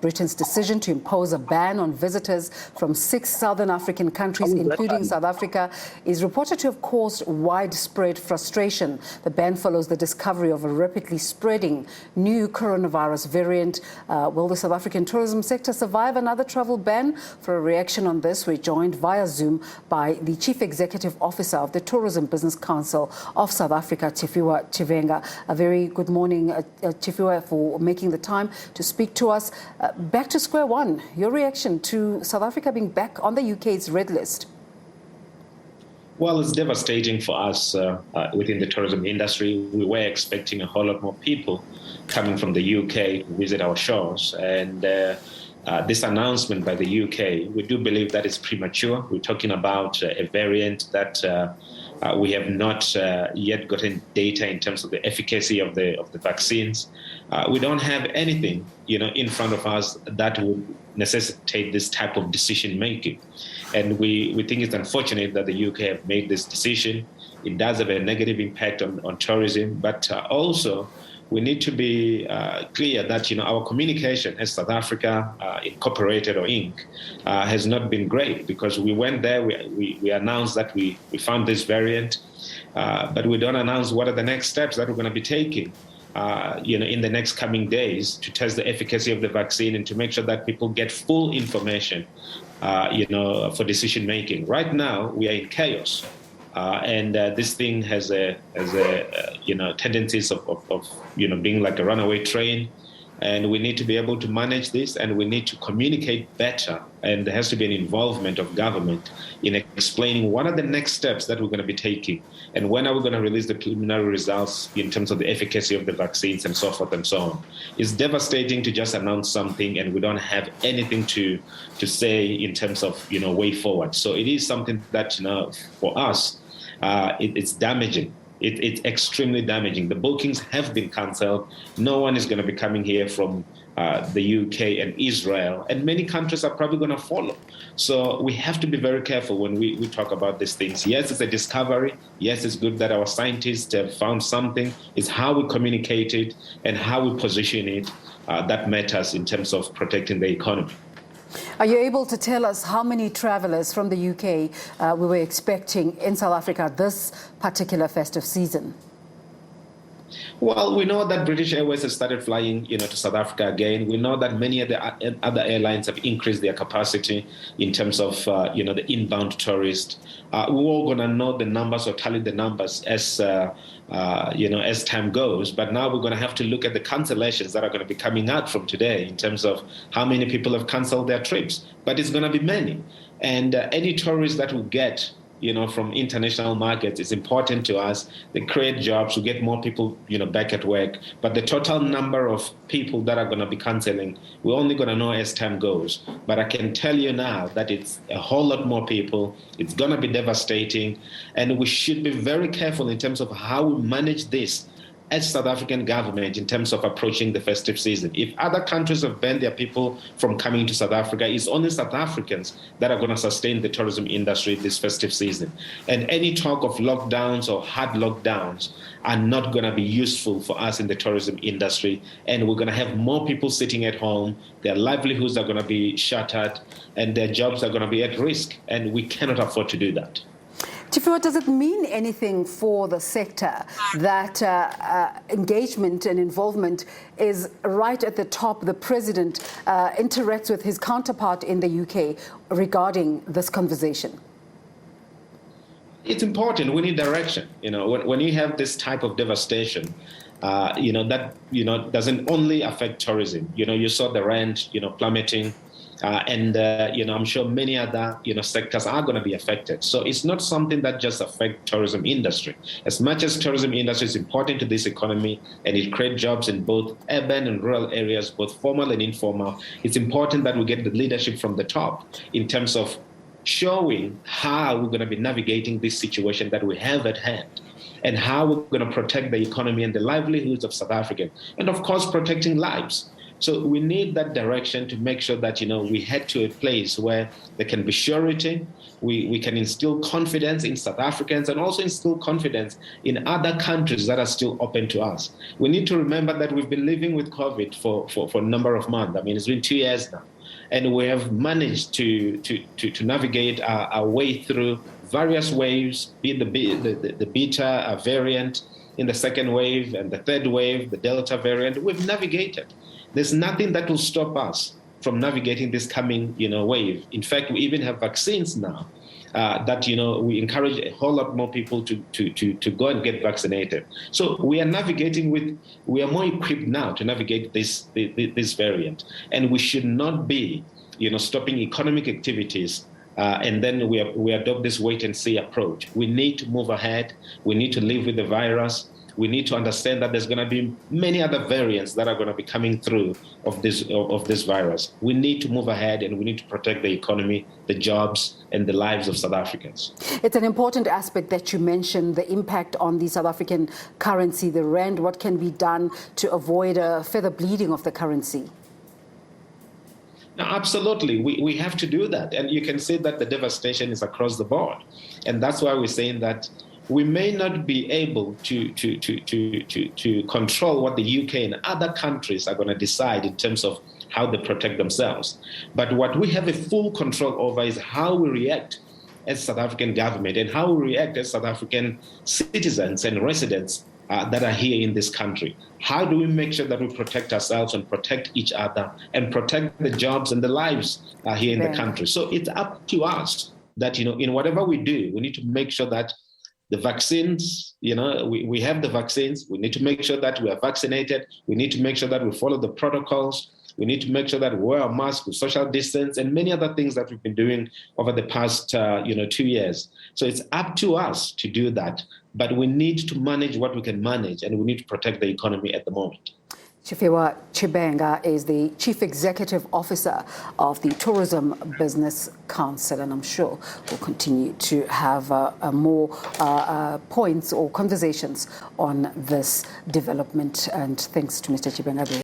Britain's decision to impose a ban on visitors from 6 southern African countries, including South Africa, is reported to have caused widespread frustration. The ban follows the discovery of a rapidly spreading new coronavirus variant. Will the South African tourism sector survive another travel ban? For a reaction on this, we're joined via Zoom by the Chief Executive Officer of the Tourism Business Council of South Africa, Tshivhenga. A very good morning, Tshifhiwa, for making the time to speak to us. Back to square one, your reaction to South Africa being back on the UK's red list? Well, it's devastating for us within the tourism industry. We were expecting a whole lot more people coming from the UK to visit our shores. And this announcement by the UK, we do believe that is premature. We're talking about a variant that we have not yet gotten data in terms of the efficacy of the vaccines. We don't have anything, in front of us that would necessitate this type of decision making. And we think it's unfortunate that the UK have made this decision. It does have a negative impact on tourism, but also we need to be clear that our communication as South Africa Incorporated or Inc. Has not been great, because we went there, we announced that we found this variant, but we don't announce what are the next steps that we're going to be taking in the next coming days to test the efficacy of the vaccine and to make sure that people get full information for decision making. Right now, we are in chaos. And this thing has tendencies of being like a runaway train, and we need to be able to manage this, and we need to communicate better, and there has to be an involvement of government in explaining what are the next steps that we're going to be taking, and when are we going to release the preliminary results in terms of the efficacy of the vaccines and so forth and so on. It's devastating to just announce something and we don't have anything to say in terms of way forward. So it is something that for us, it's damaging. It's extremely damaging. The bookings have been cancelled. No one is going to be coming here from the UK and Israel, and many countries are probably going to follow. So we have to be very careful when we talk about these things. Yes, it's a discovery. Yes, it's good that our scientists have found something. It's how we communicate it and how we position it that matters in terms of protecting the economy. Are you able to tell us how many travelers from the UK we were expecting in South Africa this particular festive season? Well, we know that British Airways has started flying, to South Africa again. We know that many of the other airlines have increased their capacity in terms of, the inbound tourists. We're all going to know the numbers or tally the numbers as time goes. But now we're going to have to look at the cancellations that are going to be coming out from today in terms of how many people have canceled their trips. But it's going to be many. And any tourists that we get from international markets is important to us. They create jobs, we get more people, back at work. But the total number of people that are going to be canceling, we're only going to know as time goes. But I can tell you now that it's a whole lot more people. It's going to be devastating. And we should be very careful in terms of how we manage this as South African government in terms of approaching the festive season. If other countries have banned their people from coming to South Africa, it's only South Africans that are going to sustain the tourism industry this festive season. And any talk of lockdowns or hard lockdowns are not going to be useful for us in the tourism industry. And we're going to have more people sitting at home, their livelihoods are going to be shattered, and their jobs are going to be at risk. And we cannot afford to do that. Tshifhiwa, does it mean anything for the sector that engagement and involvement is right at the top? The president interacts with his counterpart in the UK regarding this conversation. It's important. We need direction. When you have this type of devastation, that doesn't only affect tourism. You saw the rent, plummeting. I'm sure many other, sectors are going to be affected. So it's not something that just affects tourism industry. As much as tourism industry is important to this economy and it creates jobs in both urban and rural areas, both formal and informal, it's important that we get the leadership from the top in terms of showing how we're going to be navigating this situation that we have at hand, and how we're going to protect the economy and the livelihoods of South Africans, and of course protecting lives. So we need that direction to make sure that, we head to a place where there can be surety. We can instill confidence in South Africans and also instill confidence in other countries that are still open to us. We need to remember that we've been living with COVID for a number of months. I mean, it's been 2 years now. And we have managed to navigate our way through various waves, be it the beta variant in the second wave and the third wave, the Delta variant. We've navigated. There's nothing that will stop us from navigating this coming, wave. In fact, we even have vaccines now that, we encourage a whole lot more people to go and get vaccinated. So we are we are more equipped now to navigate this variant. And we should not be, stopping economic activities and then we adopt this wait and see approach. We need to move ahead. We need to live with the virus. We need to understand that there's going to be many other variants that are going to be coming through of this virus. We need to move ahead and we need to protect the economy, the jobs, and the lives of South Africans. It's an important aspect that you mentioned, the impact on the South African currency, the rand. What can be done to avoid a further bleeding of the currency? No, absolutely. We have to do that. And you can see that the devastation is across the board. And that's why we're saying that we may not be able to control what the UK and other countries are going to decide in terms of how they protect themselves. But what we have a full control over is how we react as South African government and how we react as South African citizens and residents that are here in this country. How do we make sure that we protect ourselves and protect each other and protect the jobs and the lives here in the country? So it's up to us that, in whatever we do, we need to make sure that the vaccines, we have the vaccines. We need to make sure that we are vaccinated. We need to make sure that we follow the protocols. We need to make sure that we wear a mask, we social distance, and many other things that we've been doing over the past, 2 years. So it's up to us to do that. But we need to manage what we can manage, and we need to protect the economy at the moment. Tshifhiwa Tshivhenga is the Chief Executive Officer of the Tourism Business Council, and I'm sure we'll continue to have more points or conversations on this development. And thanks to Mr. Tshivhenga.